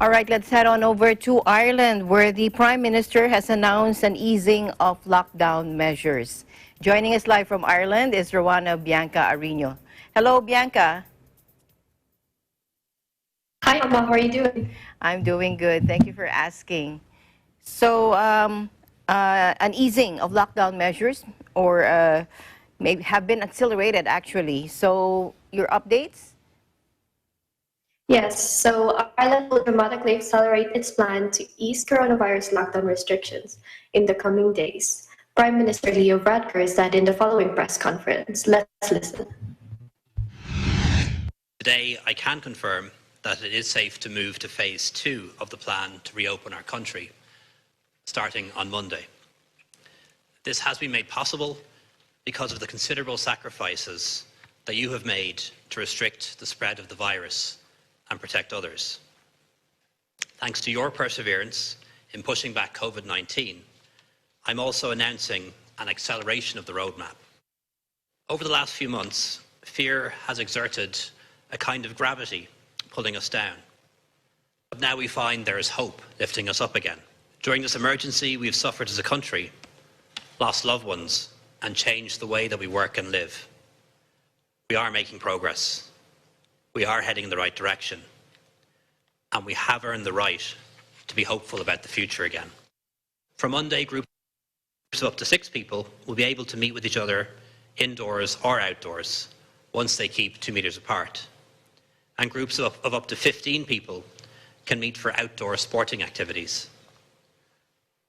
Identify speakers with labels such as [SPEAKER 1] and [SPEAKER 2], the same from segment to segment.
[SPEAKER 1] All right, let's head on over to Ireland, where the Prime Minister has announced an easing of lockdown measures. Joining us live from Ireland is Rowena Bianca Arino. Hello, Bianca.
[SPEAKER 2] Hi, Amma. How are you doing?
[SPEAKER 1] I'm doing good. Thank you for asking. So, an easing of lockdown measures, or maybe have been accelerated actually. So, your updates?
[SPEAKER 2] Yes, so Ireland will dramatically accelerate its plan to ease coronavirus lockdown restrictions in the coming days. Prime Minister Leo Varadkar said in the following press conference. Let's listen.
[SPEAKER 3] Today, I can confirm that it is safe to move to phase 2 of the plan to reopen our country, starting on Monday. This has been made possible because of the considerable sacrifices that you have made to restrict the spread of the virus and protect others. Thanks to your perseverance in pushing back COVID-19, I'm also announcing an acceleration of the roadmap. Over the last few months, fear has exerted a kind of gravity pulling us down. But now we find there is hope lifting us up again. During this emergency, we've suffered as a country, lost loved ones, and changed the way that we work and live. We are making progress. We are heading in the right direction. And we have earned the right to be hopeful about the future again. From Monday, groups of up to 6 people will be able to meet with each other indoors or outdoors once they keep 2 meters apart. And groups of up to 15 people can meet for outdoor sporting activities.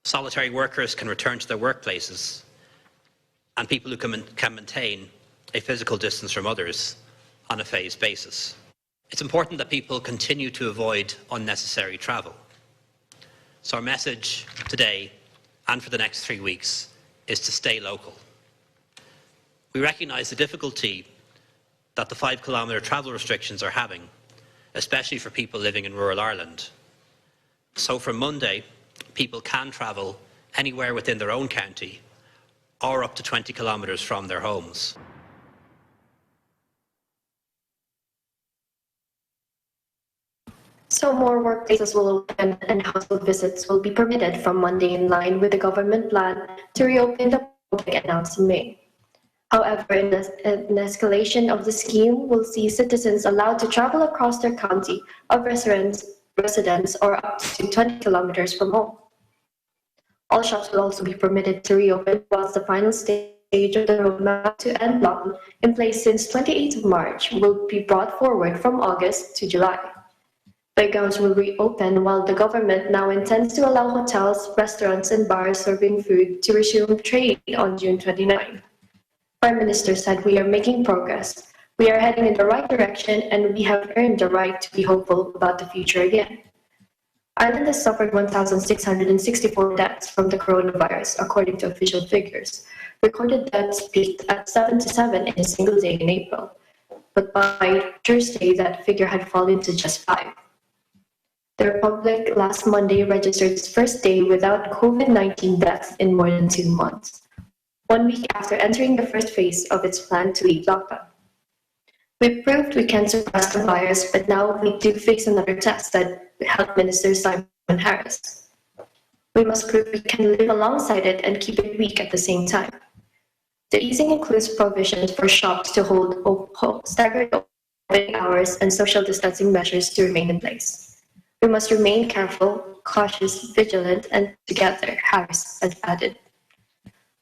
[SPEAKER 3] Solitary workers can return to their workplaces, and people who can maintain a physical distance from others on a phased basis. It's important that people continue to avoid unnecessary travel. So our message today and for the next 3 weeks is to stay local. We recognise the difficulty that the 5-kilometre travel restrictions are having, especially for people living in rural Ireland. So from Monday, people can travel anywhere within their own county or up to 20 kilometres from their homes.
[SPEAKER 2] So more workplaces will open and household visits will be permitted from Monday in line with the government plan to reopen the public announced in May. However, an escalation of the scheme will see citizens allowed to travel across their county of residence or up to 20 kilometers from home. All shops will also be permitted to reopen whilst the final stage of the roadmap to end lockdown in place since 28th of March will be brought forward from August to July. Playgrounds will reopen while the government now intends to allow hotels, restaurants, and bars serving food to resume trade on June 29. Prime Minister said, "We are making progress. We are heading in the right direction and we have earned the right to be hopeful about the future again." Ireland has suffered 1,664 deaths from the coronavirus, according to official figures. Recorded deaths peaked at 77 in a single day in April, but by Thursday that figure had fallen to just 5. The Republic last Monday registered its first day without COVID-19 deaths in more than 2 months, 1 week after entering the first phase of its plan to lead lockdown. "We proved we can suppress the virus, but now we do face another test," said Health Minister Simon Harris. "We must prove we can live alongside it and keep it weak at the same time." The easing includes provisions for shops to hold staggered opening hours and social distancing measures to remain in place. "We must remain careful, cautious, vigilant, and together," Harris has added.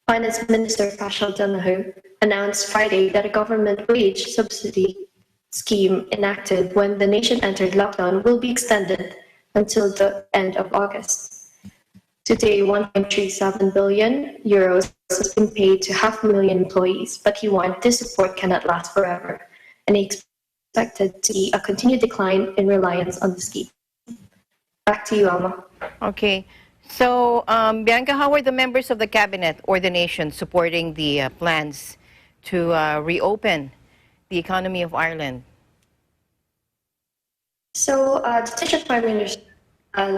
[SPEAKER 2] Finance Minister Paschal Donohoe announced Friday that a government wage subsidy scheme enacted when the nation entered lockdown will be extended until the end of August. Today, €1.37 billion has been paid to 500,000 employees, but he warned this support cannot last forever, and he expected to see a continued decline in reliance on the scheme. Back to you, Alma.
[SPEAKER 1] Okay. So, Bianca, how are the members of the cabinet or the nation supporting the plans to reopen the economy of Ireland?
[SPEAKER 2] So, the Prime Minister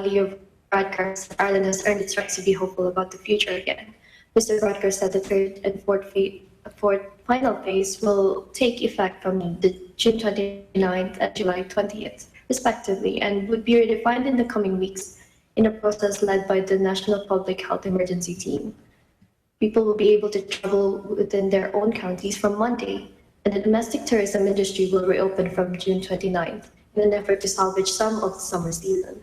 [SPEAKER 2] Leo Varadkar said Ireland has earned its right to be hopeful about the future again. Mr. Varadkar said the third and fourth final phase will take effect from the June 29th and July 20th. respectively, and would be redefined in the coming weeks in a process led by the National Public Health Emergency Team. People will be able to travel within their own counties from Monday, and the domestic tourism industry will reopen from June 29th in an effort to salvage some of the summer season.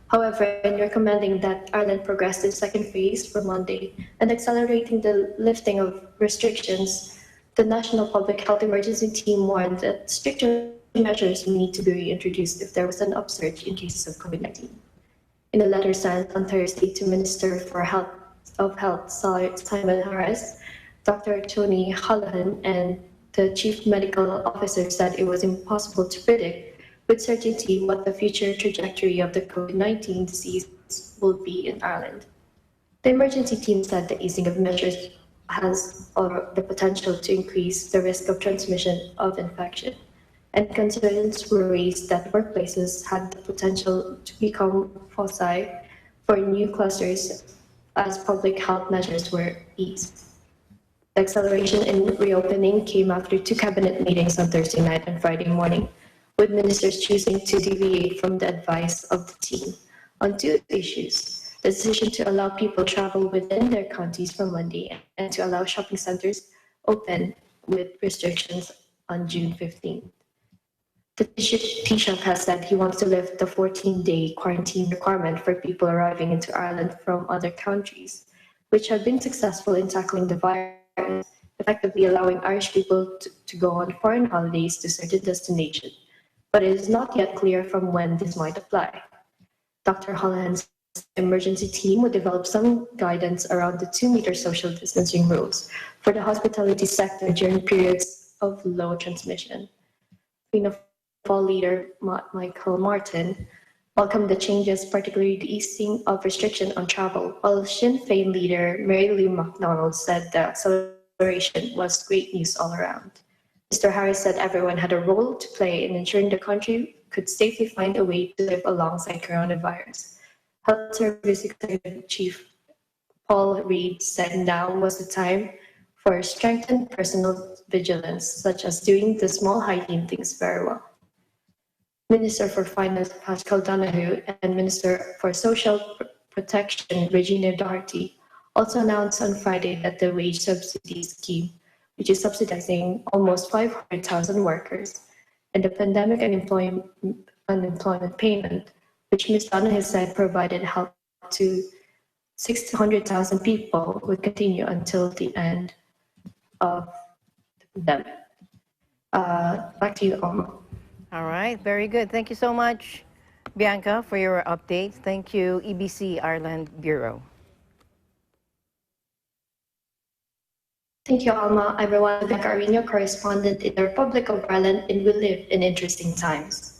[SPEAKER 2] However, in recommending that Ireland progress to the second phase for Monday and accelerating the lifting of restrictions, the National Public Health Emergency Team warned that stricter measures may need to be reintroduced if there was an upsurge in cases of COVID-19. In a letter sent on Thursday to Minister for Health Simon Harris, Dr. Tony Holohan and the Chief Medical Officer said it was impossible to predict with certainty what the future trajectory of the COVID-19 disease will be in Ireland. The emergency team said the easing of measures has the potential to increase the risk of transmission of infection, and concerns were raised that workplaces had the potential to become foci for new clusters as public health measures were eased. The acceleration in reopening came after two cabinet meetings on Thursday night and Friday morning, with ministers choosing to deviate from the advice of the team on two issues: the decision to allow people travel within their counties from Monday and to allow shopping centers open with restrictions on June 15th. The Taoiseach has said he wants to lift the 14-day quarantine requirement for people arriving into Ireland from other countries, which have been successful in tackling the virus, effectively allowing Irish people to go on foreign holidays to certain destinations. But it is not yet clear from when this might apply. Dr. Holohan's emergency team would develop some guidance around the 2-meter social distancing rules for the hospitality sector during periods of low transmission. Queen of Fall leader Michael Martin welcomed the changes, particularly the easing of restriction on travel, while Sinn Féin leader Mary Lou McDonald said the acceleration was great news all around. Mr. Harris said everyone had a role to play in ensuring the country could safely find a way to live alongside coronavirus. Health Service Executive Chief Paul Reid said now was the time for strengthened personal vigilance, such as doing the small hygiene things very well. Minister for Finance Pascal Donoghue and Minister for Social Protection Regina Doherty also announced on Friday that the wage subsidy scheme, which is subsidizing almost 500,000 workers, and the pandemic unemployment payment, which Ms. Donoghue said provided help to 600,000 people, would continue until the end of the pandemic. Back to you, Alma.
[SPEAKER 1] All right, very good. Thank you so much, Bianca, for your update. Thank you, EBC Ireland Bureau.
[SPEAKER 2] Thank you, Alma. I'm Bianca Arino, correspondent in the Republic of Ireland, and we live in interesting times.